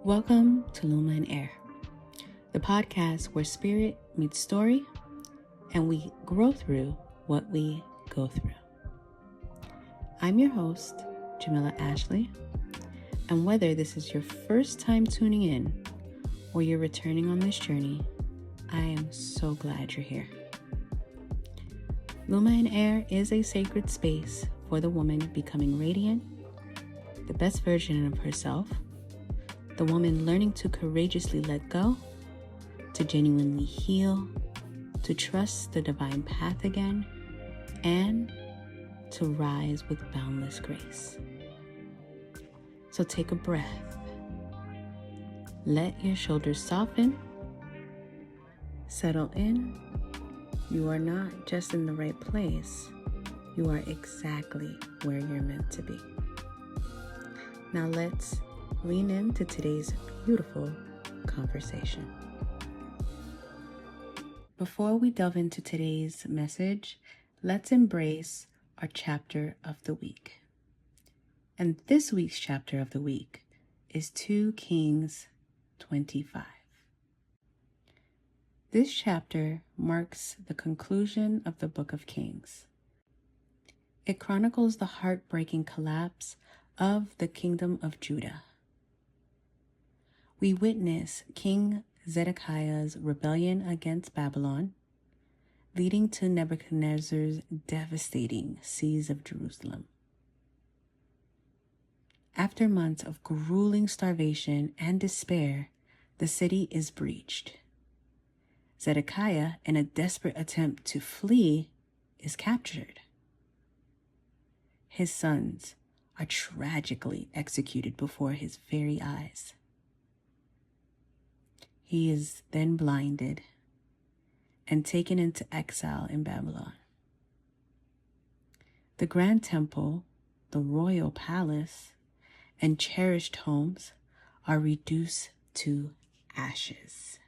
Welcome to Luma Air, the podcast where spirit meets story and we grow through what we go through. I'm your host, Jamila Ashley, and whether this is your first time tuning in or you're returning on this journey, I am so glad you're here. Luma Air is a sacred space for the woman becoming radiant, the best version of herself, the woman learning to courageously let go, to genuinely heal, to trust the divine path again, and to rise with boundless grace. So take a breath. Let your shoulders soften. Settle in. You are not just in the right place. You are exactly where you're meant to be. Now let's lean into today's beautiful conversation. Before we delve into today's message, let's embrace our chapter of the week. And this week's chapter of the week is 2 Kings 25. This chapter marks the conclusion of the book of Kings. It chronicles the heartbreaking collapse of the kingdom of Judah. We witness King Zedekiah's rebellion against Babylon, leading to Nebuchadnezzar's devastating siege of Jerusalem. After months of grueling starvation and despair, the city is breached. Zedekiah, in a desperate attempt to flee, is captured. His sons are tragically executed before his very eyes. He is then blinded and taken into exile in Babylon. The Grand Temple, the royal palace, and cherished homes are reduced to ashes.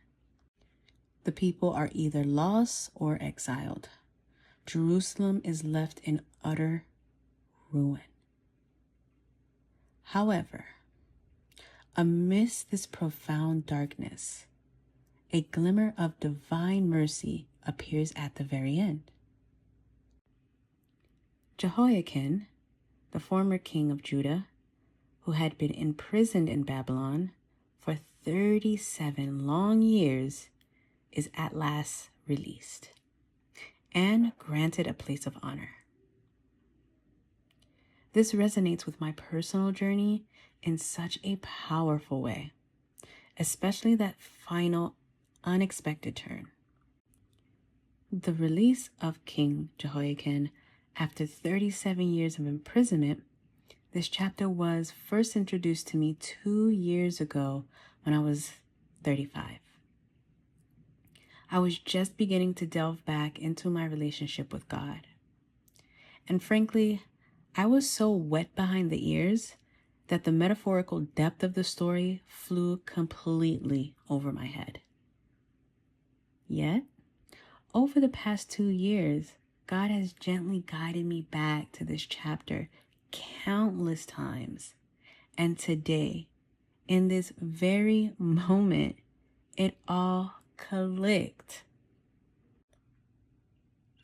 The people are either lost or exiled. Jerusalem is left in utter ruin. However, amidst this profound darkness, a glimmer of divine mercy appears at the very end. Jehoiachin, the former king of Judah, who had been imprisoned in Babylon for 37 long years, is at last released and granted a place of honor. This resonates with my personal journey in such a powerful way, especially that final unexpected turn. The release of King Jehoiachin after 37 years of imprisonment. This chapter was first introduced to me 2 years ago when I was 35. I was just beginning to delve back into my relationship with God. And frankly, I was so wet behind the ears that the metaphorical depth of the story flew completely over my head. Yet, over the past 2 years, God has gently guided me back to this chapter countless times. And today, in this very moment, it all clicked.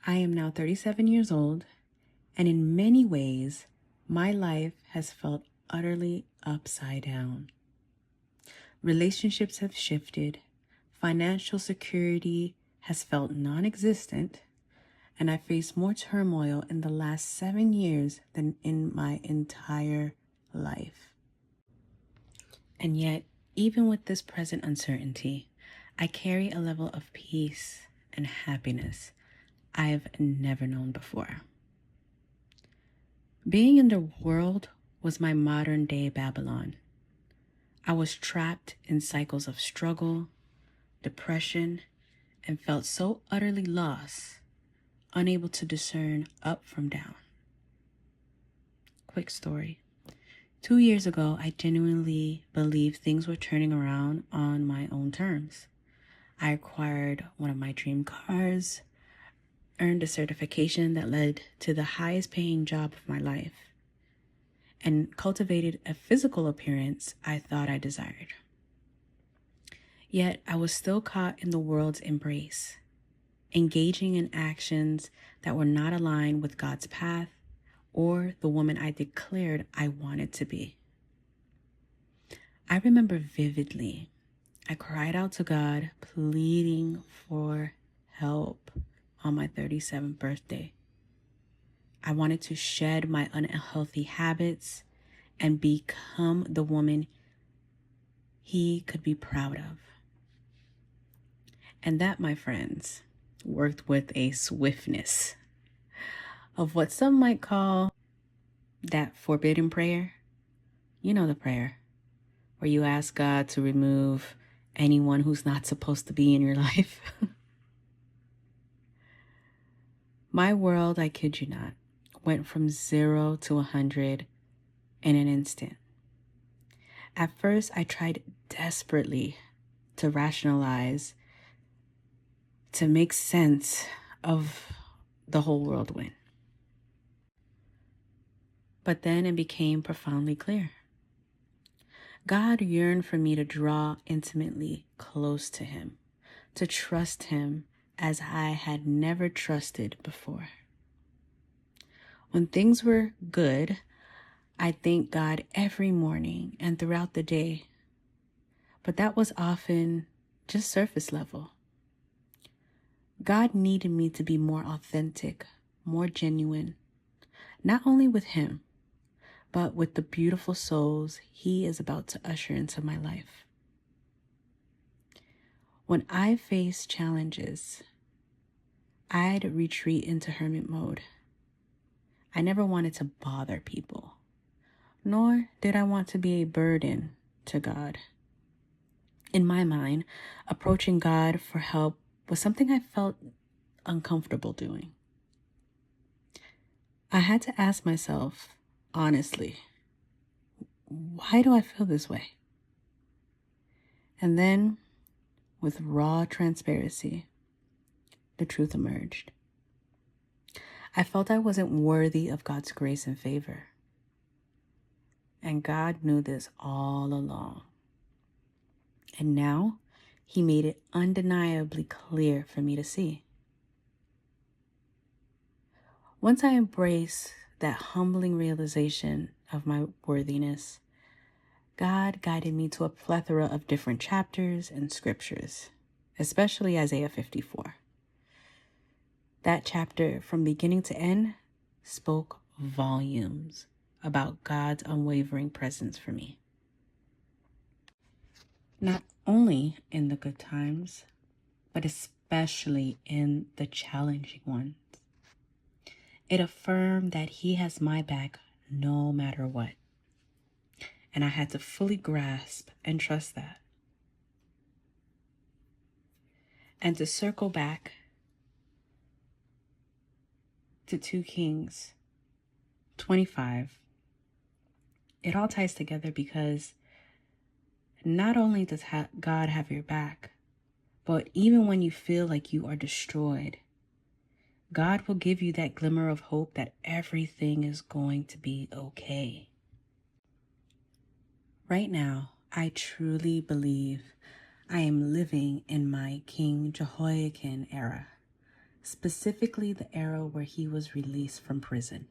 I am now 37 years old, and in many ways, my life has felt utterly upside down. Relationships have shifted, financial security has felt non-existent, and I faced more turmoil in the last 7 years than in my entire life. And yet, even with this present uncertainty, I carry a level of peace and happiness I've never known before. Being in the world was my modern day Babylon. I was trapped in cycles of struggle, depression, and felt so utterly lost, unable to discern up from down. Quick story. 2 years ago, I genuinely believed things were turning around on my own terms. I acquired one of my dream cars, earned a certification that led to the highest paying job of my life, and cultivated a physical appearance I thought I desired. Yet I was still caught in the world's embrace, engaging in actions that were not aligned with God's path or the woman I declared I wanted to be. I remember vividly, I cried out to God, pleading for help on my 37th birthday. I wanted to shed my unhealthy habits and become the woman He could be proud of. And that, my friends, worked with a swiftness of what some might call that forbidden prayer. You know the prayer where you ask God to remove anyone who's not supposed to be in your life. My world, I kid you not, went from 0 to 100 in an instant. At first, I tried desperately to rationalize, to make sense of the whole whirlwind. But then it became profoundly clear. God yearned for me to draw intimately close to Him, to trust Him as I had never trusted before. When things were good, I thanked God every morning and throughout the day. But that was often just surface level. God needed me to be more authentic, more genuine, not only with Him, but with the beautiful souls He is about to usher into my life. When I face challenges, I'd retreat into hermit mode. I never wanted to bother people, nor did I want to be a burden to God. In my mind, approaching God for help was something I felt uncomfortable doing. I had to ask myself, honestly, why do I feel this way? And then, with raw transparency, the truth emerged. I felt I wasn't worthy of God's grace and favor. And God knew this all along. And now, He made it undeniably clear for me to see. Once I embraced that humbling realization of my worthiness, God guided me to a plethora of different chapters and scriptures, especially Isaiah 54. That chapter, from beginning to end, spoke volumes about God's unwavering presence for me. Not only in the good times, but especially in the challenging ones. It affirmed that He has my back no matter what. And I had to fully grasp and trust that. And to circle back to 2 Kings 25, it all ties together because not only does God have your back, but even when you feel like you are destroyed, God will give you that glimmer of hope that everything is going to be okay. Right now, I truly believe I am living in my King Jehoiachin era, specifically the era where he was released from prison.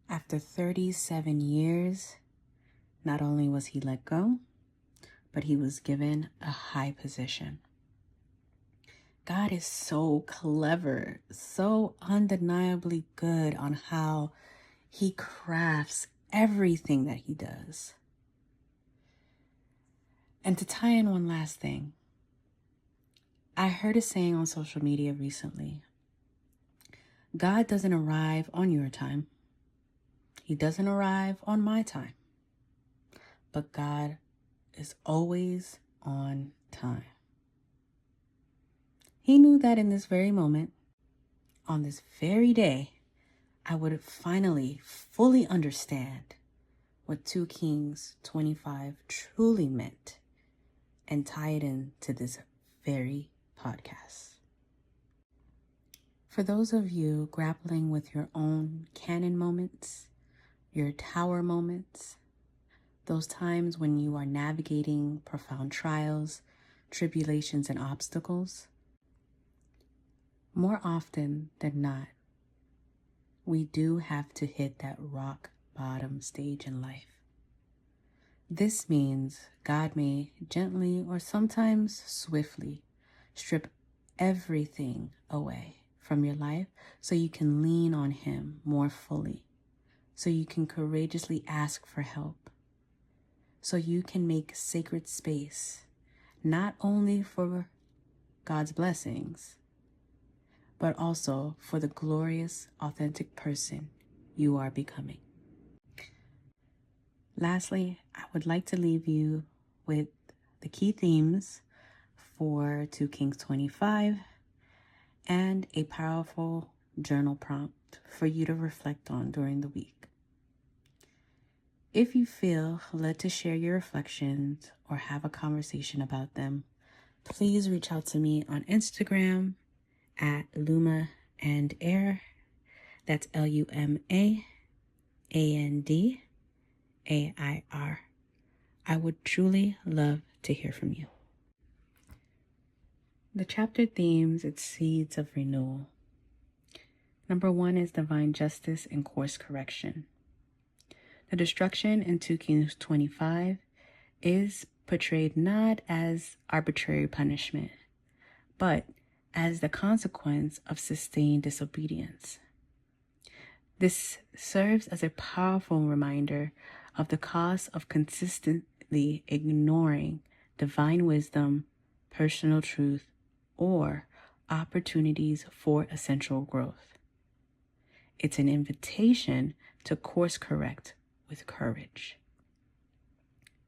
After 37 years, not only was he let go, but he was given a high position. God is so clever, so undeniably good on how He crafts everything that He does. And to tie in one last thing, I heard a saying on social media recently. God doesn't arrive on your time. He doesn't arrive on my time. But God is always on time. He knew that in this very moment, on this very day, I would finally fully understand what 2 Kings 25 truly meant and tie it into this very podcast. For those of you grappling with your own canon moments, your tower moments, those times when you are navigating profound trials, tribulations, and obstacles, more often than not, we do have to hit that rock bottom stage in life. This means God may gently or sometimes swiftly strip everything away from your life so you can lean on Him more fully, so you can courageously ask for help, so you can make sacred space, not only for God's blessings, but also for the glorious, authentic person you are becoming. Lastly, I would like to leave you with the key themes for 2 Kings 25 and a powerful journal prompt for you to reflect on during the week. If you feel led to share your reflections or have a conversation about them, please reach out to me on Instagram at Luma and Air. That's LumaAndair. I would truly love to hear from you. The chapter themes, it's seeds of renewal. Number 1 is divine justice and course correction. The destruction in 2 Kings 25 is portrayed not as arbitrary punishment, but as the consequence of sustained disobedience. This serves as a powerful reminder of the cost of consistently ignoring divine wisdom, personal truth, or opportunities for essential growth. It's an invitation to course correct with courage.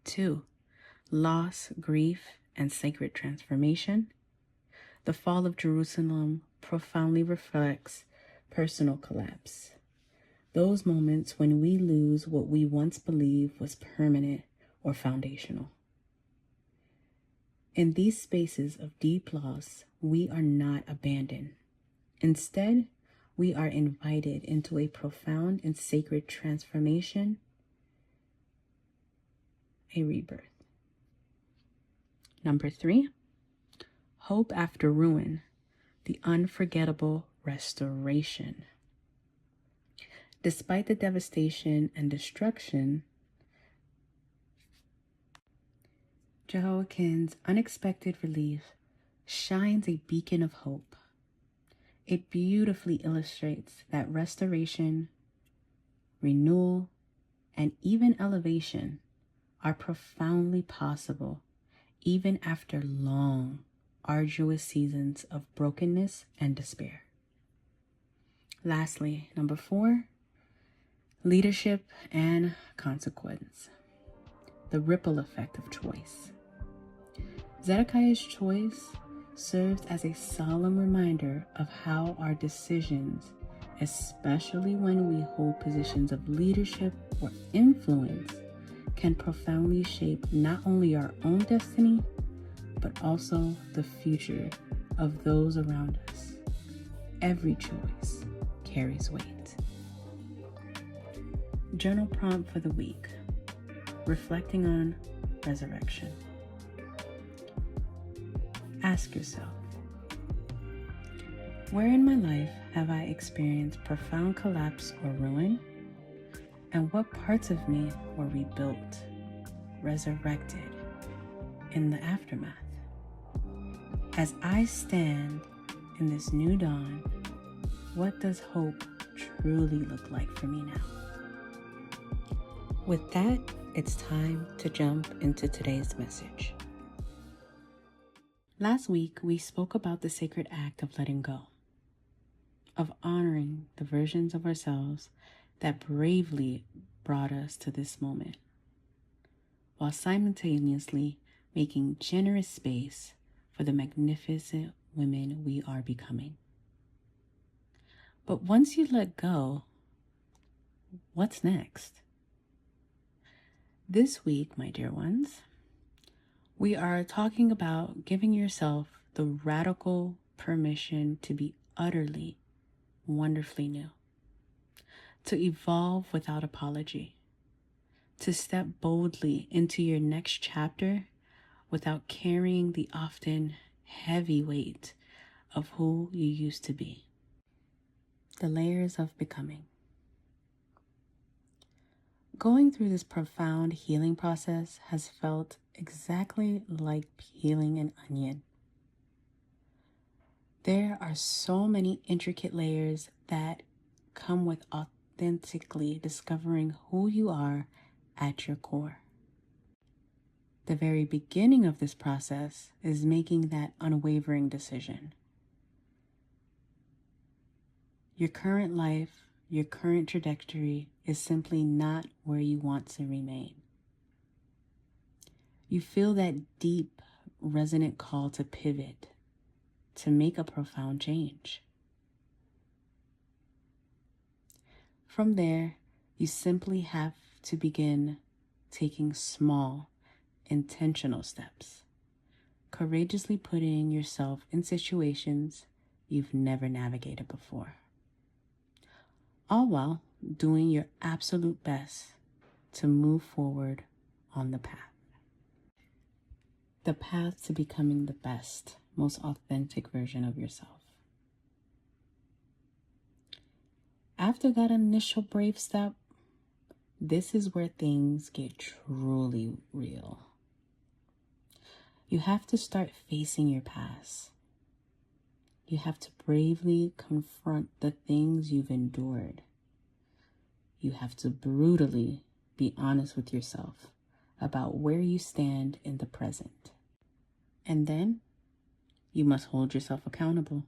2, loss, grief, and sacred transformation. The fall of Jerusalem profoundly reflects personal collapse. Those moments when we lose what we once believed was permanent or foundational. In these spaces of deep loss, we are not abandoned. Instead, we are invited into a profound and sacred transformation, a rebirth. Number 3, hope after ruin, the unforgettable restoration. Despite the devastation and destruction, Jehoiachin's unexpected relief shines a beacon of hope. It beautifully illustrates that restoration, renewal, and even elevation are profoundly possible even after long, arduous seasons of brokenness and despair. Lastly, number 4, leadership and consequence. The ripple effect of choice. Zedekiah's choice serves as a solemn reminder of how our decisions, especially when we hold positions of leadership or influence, can profoundly shape not only our own destiny, but also the future of those around us. Every choice carries weight. Journal prompt for the week. Reflecting on resurrection. Ask yourself, where in my life have I experienced profound collapse or ruin? And what parts of me were rebuilt, resurrected in the aftermath? As I stand in this new dawn, what does hope truly look like for me now? With that, it's time to jump into today's message. Last week, we spoke about the sacred act of letting go, of honoring the versions of ourselves that bravely brought us to this moment, while simultaneously making generous space for the magnificent women we are becoming. But once you let go, what's next? This week, my dear ones, we are talking about giving yourself the radical permission to be utterly, wonderfully new, to evolve without apology, to step boldly into your next chapter without carrying the often heavy weight of who you used to be. The layers of becoming. Going through this profound healing process has felt exactly like peeling an onion. There are so many intricate layers that come with authentically discovering who you are at your core. The very beginning of this process is making that unwavering decision. Your current life, your current trajectory is simply not where you want to remain. You feel that deep, resonant call to pivot, to make a profound change. From there, you simply have to begin taking small, intentional steps, courageously putting yourself in situations you've never navigated before, all while doing your absolute best to move forward on the path. The path to becoming the best, most authentic version of yourself. After that initial brave step, this is where things get truly real. You have to start facing your past. You have to bravely confront the things you've endured. You have to brutally be honest with yourself about where you stand in the present. And then you must hold yourself accountable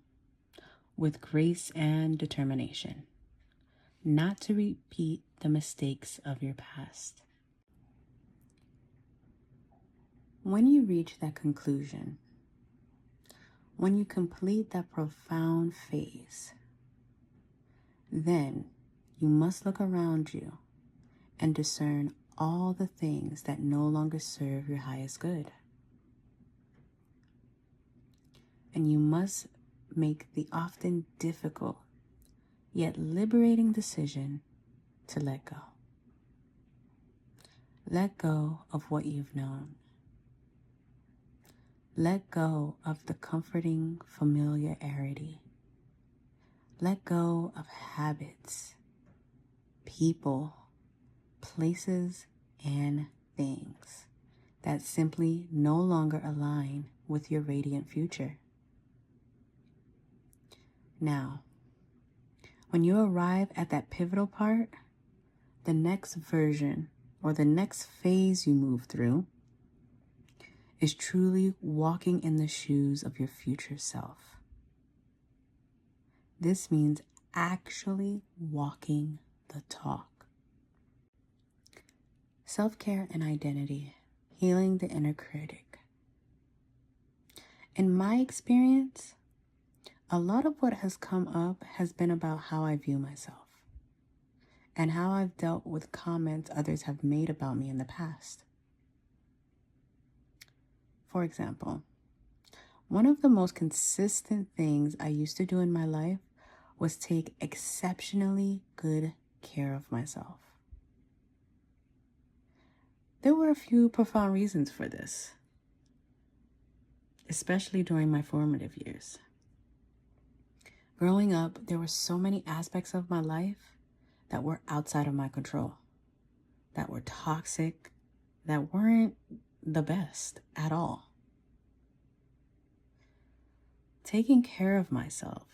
with grace and determination, not to repeat the mistakes of your past. When you reach that conclusion, when you complete that profound phase, then you must look around you and discern all the things that no longer serve your highest good. And you must make the often difficult yet liberating decision to let go. Let go of what you've known. Let go of the comforting familiarity. Let go of habits, people, places, and things that simply no longer align with your radiant future. Now, when you arrive at that pivotal part, the next version or the next phase you move through is truly walking in the shoes of your future self. This means actually walking the talk. Self-care and identity, healing the inner critic. In my experience, a lot of what has come up has been about how I view myself and how I've dealt with comments others have made about me in the past. For example, one of the most consistent things I used to do in my life was take exceptionally good care of myself. There were a few profound reasons for this, especially during my formative years. Growing up, there were so many aspects of my life that were outside of my control, that were toxic, that weren't the best at all. Taking care of myself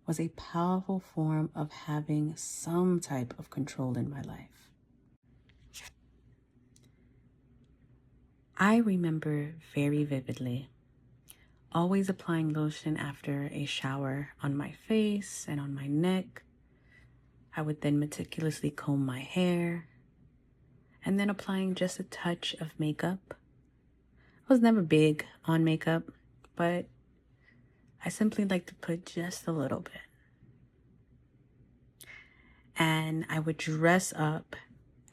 was a powerful form of having some type of control in my life. I remember very vividly always applying lotion after a shower on my face and on my neck. I would then meticulously comb my hair and then applying just a touch of makeup. I was never big on makeup, but I simply like to put just a little bit. And I would dress up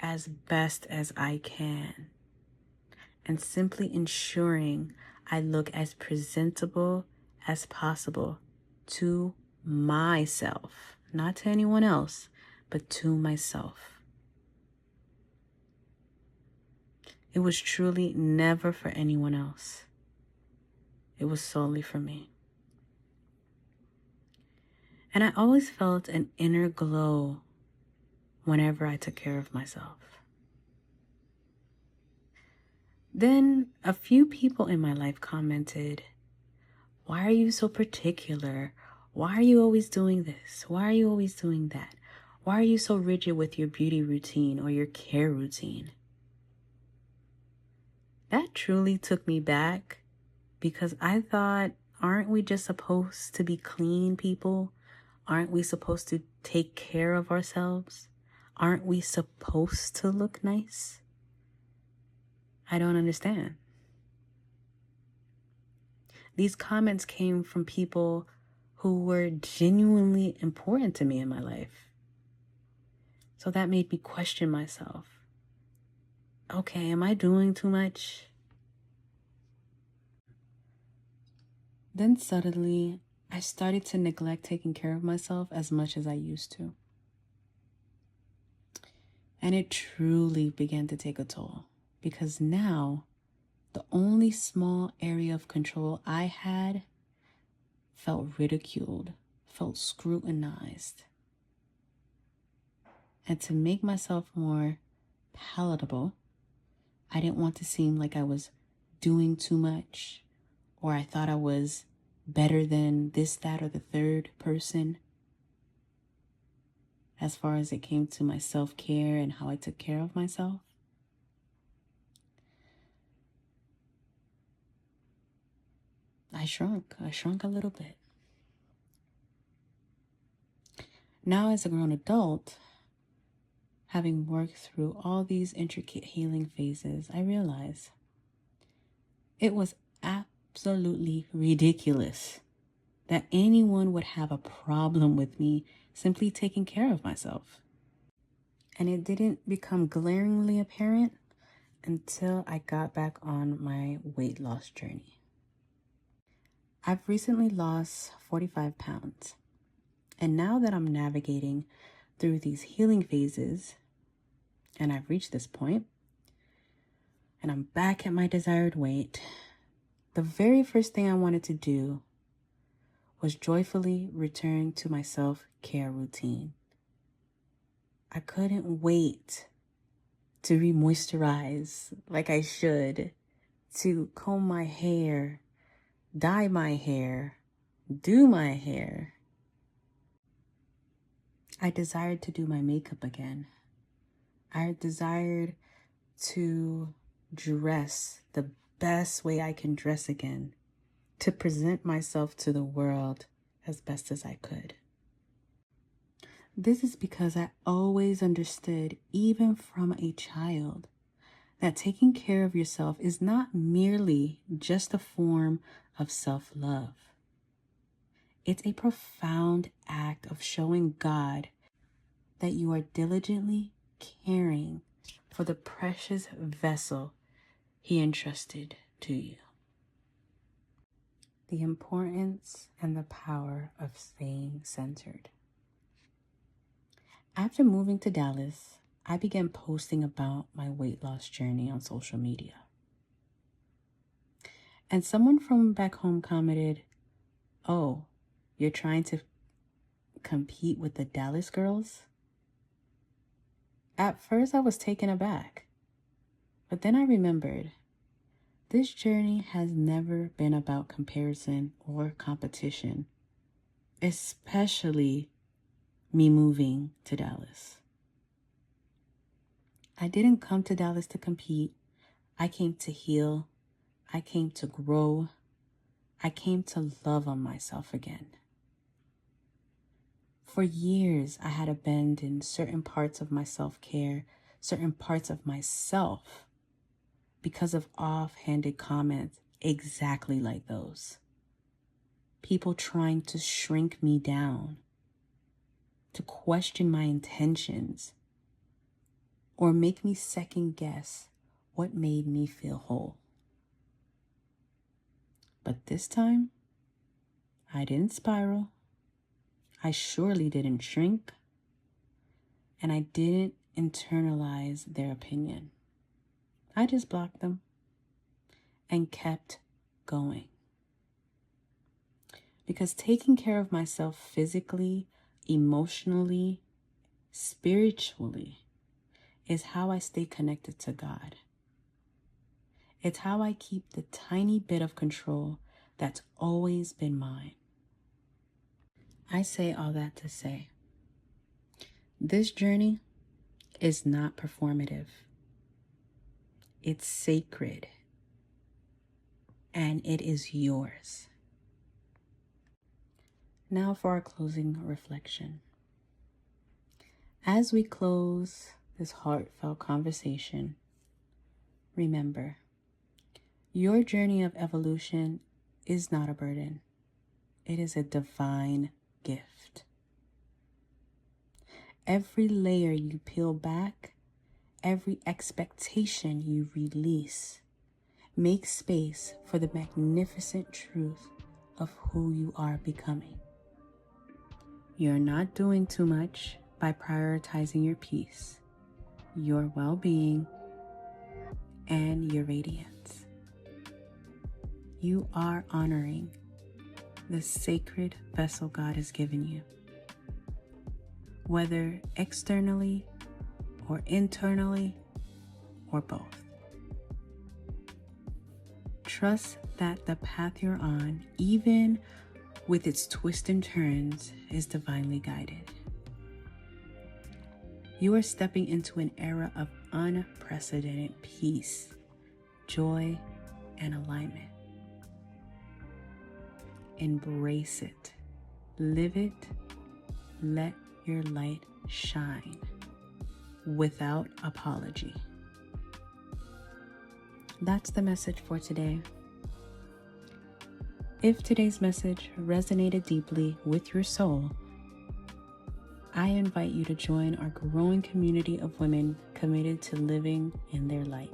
as best as I can and simply ensuring I look as presentable as possible to myself, not to anyone else, but to myself. It was truly never for anyone else. It was solely for me. And I always felt an inner glow whenever I took care of myself. Then a few people in my life commented, "Why are you so particular? Why are you always doing this? Why are you always doing that? Why are you so rigid with your beauty routine or your care routine?" That truly took me back because I thought, aren't we just supposed to be clean people? Aren't we supposed to take care of ourselves? Aren't we supposed to look nice? I don't understand. These comments came from people who were genuinely important to me in my life. So that made me question myself. Okay, am I doing too much? Then suddenly, I started to neglect taking care of myself as much as I used to. And it truly began to take a toll because now the only small area of control I had felt ridiculed, felt scrutinized. And to make myself more palatable, I didn't want to seem like I was doing too much or I thought I was better than this, that, or the third person. As far as it came to my self-care and how I took care of myself. I shrunk a little bit. Now as a grown adult, having worked through all these intricate healing phases, I realize it was absolutely ridiculous that anyone would have a problem with me simply taking care of myself. And it didn't become glaringly apparent until I got back on my weight loss journey. I've recently lost 45 pounds. And now that I'm navigating through these healing phases, and I've reached this point, and I'm back at my desired weight, the very first thing I wanted to do was joyfully return to my self-care routine. I couldn't wait to re-moisturize like I should, to comb my hair, dye my hair, do my hair. I desired to do my makeup again. I desired to dress the best way I can dress again, to present myself to the world as best as I could. This is because I always understood, even from a child, that taking care of yourself is not merely just a form of self-love. It's a profound act of showing God that you are diligently caring for the precious vessel He entrusted to you. The importance and the power of staying centered. After moving to Dallas, I began posting about my weight loss journey on social media. And someone from back home commented, "Oh, you're trying to compete with the Dallas girls?" At first, I was taken aback. But then I remembered, this journey has never been about comparison or competition, especially me moving to Dallas. I didn't come to Dallas to compete. I came to heal. I came to grow. I came to love on myself again. For years, I had abandoned certain parts of my self-care, certain parts of myself, because of offhanded comments exactly like those. People trying to shrink me down, to question my intentions, or make me second guess what made me feel whole. But this time, I didn't spiral. I surely didn't shrink. And I didn't internalize their opinion. I just blocked them and kept going. Because taking care of myself physically, emotionally, spiritually is how I stay connected to God. It's how I keep the tiny bit of control that's always been mine. I say all that to say, this journey is not performative. It's sacred. And it is yours. Now for our closing reflection. As we close this heartfelt conversation, remember, your journey of evolution is not a burden. It is a divine gift. Every layer you peel back, every expectation you release, make space for the magnificent truth of who you are becoming. You're not doing too much by prioritizing your peace, your well-being, and your radiance. You are honoring the sacred vessel God has given you, whether externally or internally or both. Trust that the path you're on, even with its twists and turns, is divinely guided. You are stepping into an era of unprecedented peace, joy, and alignment. Embrace it. Live it. Let your light shine without apology. That's the message for today. If today's message resonated deeply with your soul, I invite you to join our growing community of women committed to living in their light.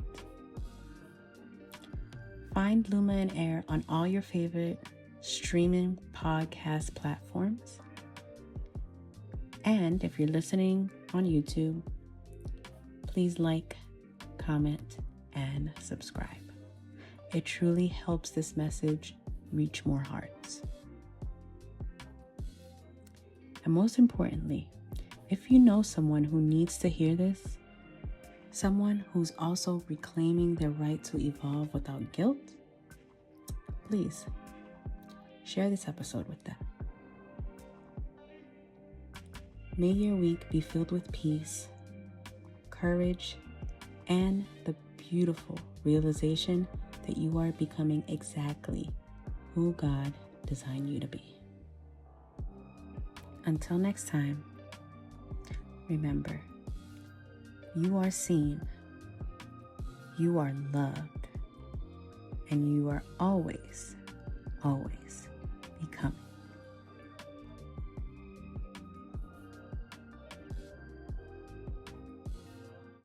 Find Luma Air on all your favorite streaming podcast platforms. And if you're listening on YouTube, please like, comment, and subscribe. It truly helps this message reach more hearts. And most importantly, if you know someone who needs to hear this, someone who's also reclaiming their right to evolve without guilt, please share this episode with them. May your week be filled with peace, courage, and the beautiful realization that you are becoming exactly who God designed you to be. Until next time, remember, you are seen, you are loved, and you are always, always becoming.